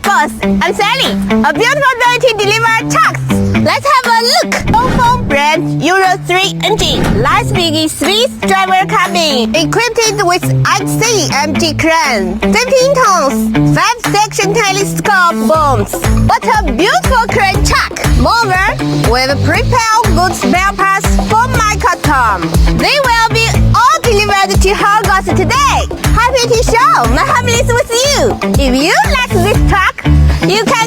Horgos. I'm Sally. A beautiful day to deliver trucks. Let's have a look. Dongfeng brand Euro 3 engine. Light biggie Swiss driver cabin. Equipped with XCMG crane. 15 tons. 5-section telescope booms. What a beautiful crane truck. Moreover, with prepared good spare parts for my custom. They will be all delivered to Horgos today. Happy to show my happiness with you. If you like this truck, you can